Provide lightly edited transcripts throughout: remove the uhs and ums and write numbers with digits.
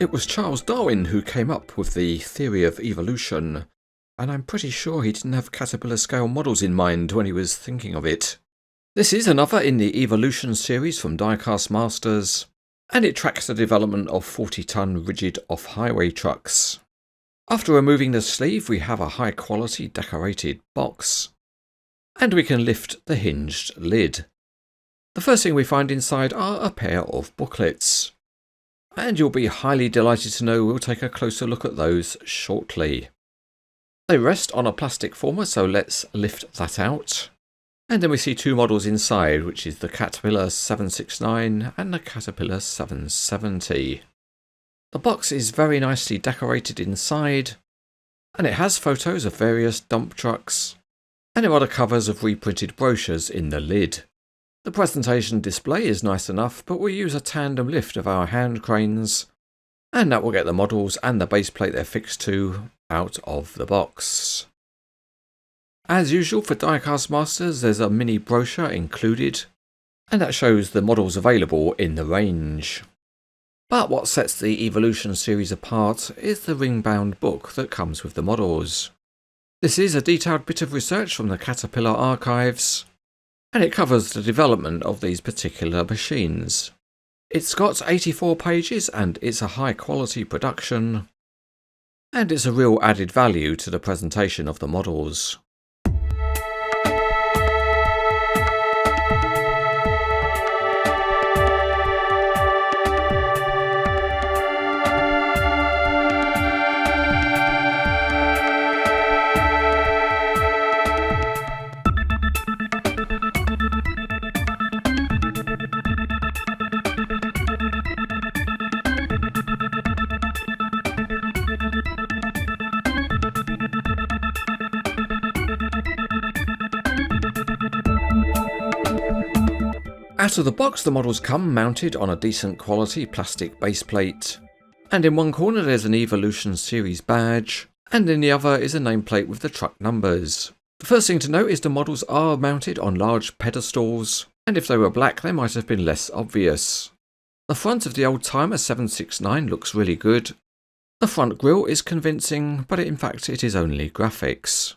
It was Charles Darwin who came up with the theory of evolution, and I'm pretty sure he didn't have caterpillar scale models in mind when he was thinking of it. This is another in the evolution series from Diecast Masters, and it tracks the development of 40-ton rigid off-highway trucks. After removing the sleeve, we have a high-quality decorated box, and we can lift the hinged lid. The first thing we find inside are a pair of booklets, and you'll be highly delighted to know we'll take a closer look at those shortly. They rest on a plastic former, so let's lift that out. And then we see two models inside, which is the Caterpillar 769 and the Caterpillar 770. The box is very nicely decorated inside, and it has photos of various dump trucks, and there are the covers of reprinted brochures in the lid. The presentation display is nice enough, but we'll use a tandem lift of our hand cranes, and that will get the models and the base plate they're fixed to out of the box. As usual for Diecast Masters, there's a mini brochure included, and that shows the models available in the range. But what sets the Evolution series apart is the ring-bound book that comes with the models. This is a detailed bit of research from the Caterpillar archives, and it covers the development of these particular machines. It's got 84 pages and it's a high quality production, and it's a real added value to the presentation of the models. Out of the box, the models come mounted on a decent quality plastic base plate, and in one corner there's an Evolution series badge, and in the other is a nameplate with the truck numbers. The first thing to note is the models are mounted on large pedestals, and if they were black they might have been less obvious. The front of the old-timer 769 looks really good. The front grille is convincing, but in fact it is only graphics.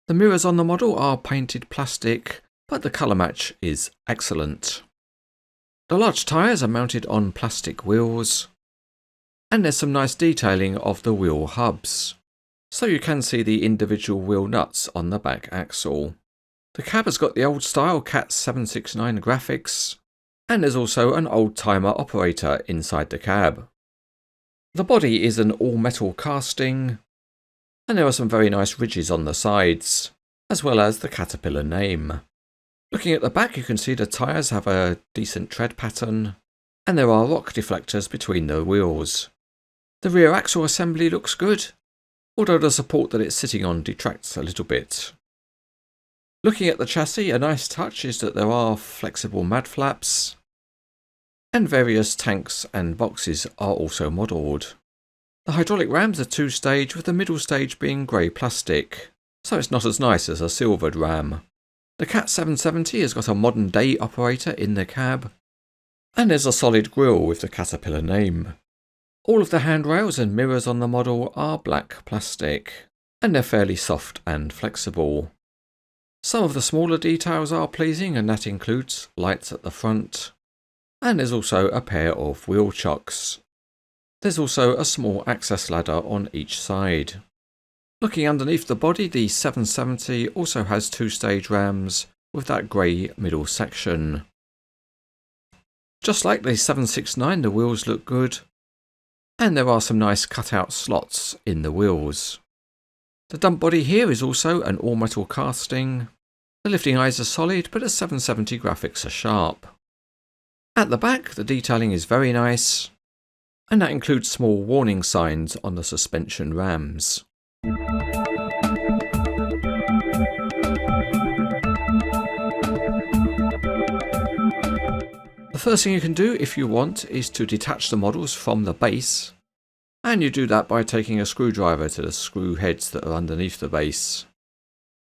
The mirrors on the model are painted plastic, but the colour match is excellent. The large tyres are mounted on plastic wheels, and there's some nice detailing of the wheel hubs, so you can see the individual wheel nuts on the back axle. The cab has got the old style Cat 769 graphics, and there's also an old timer operator inside the cab. The body is an all metal casting, and there are some very nice ridges on the sides, as well as the Caterpillar name. Looking at the back, you can see the tyres have a decent tread pattern, and there are rock deflectors between the wheels. The rear axle assembly looks good, although the support that it's sitting on detracts a little bit. Looking at the chassis, a nice touch is that there are flexible mad flaps, and various tanks and boxes are also modelled. The hydraulic rams are two-stage, with the middle stage being grey plastic, so it's not as nice as a silvered ram. The Cat 770 has got a modern day operator in the cab, and there's a solid grille with the Caterpillar name. All of the handrails and mirrors on the model are black plastic, and they're fairly soft and flexible. Some of the smaller details are pleasing, and that includes lights at the front, and there's also a pair of wheel chocks. There's also a small access ladder on each side. Looking underneath the body, the 770 also has two-stage rams with that grey middle section. Just like the 769, the wheels look good, and there are some nice cut-out slots in the wheels. The dump body here is also an all-metal casting. The lifting eyes are solid, but the 770 graphics are sharp. At the back, the detailing is very nice, and that includes small warning signs on the suspension rams. The first thing you can do if you want is to detach the models from the base, and you do that by taking a screwdriver to the screw heads that are underneath the base.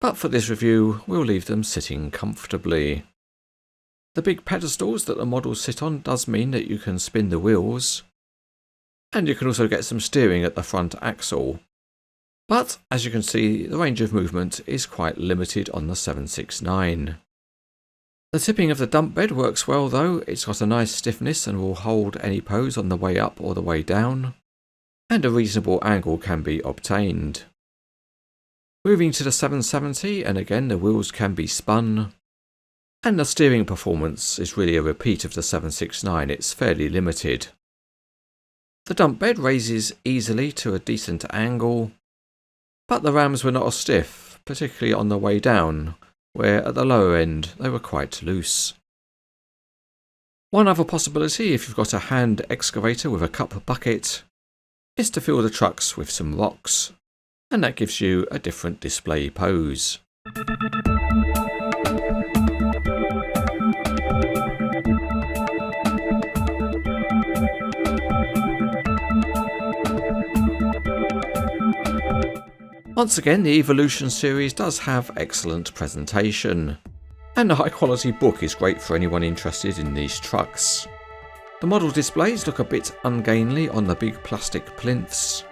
But for this review, we'll leave them sitting comfortably. The big pedestals that the models sit on does mean that you can spin the wheels, and you can also get some steering at the front axle. But, as you can see, the range of movement is quite limited on the 769. The tipping of the dump bed works well though, it's got a nice stiffness and will hold any pose on the way up or the way down, and a reasonable angle can be obtained. Moving to the 770, and again the wheels can be spun, and the steering performance is really a repeat of the 769, it's fairly limited. The dump bed raises easily to a decent angle, but the rams were not as stiff, particularly on the way down, where at the lower end they were quite loose. One other possibility, if you've got a hand excavator with a cup bucket, is to fill the trucks with some rocks, and that gives you a different display pose. Once again, the Evolution series does have excellent presentation, and a high quality book is great for anyone interested in these trucks. The model displays look a bit ungainly on the big plastic plinths,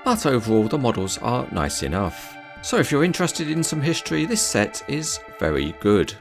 but overall the models are nice enough. So if you're interested in some history, this set is very good.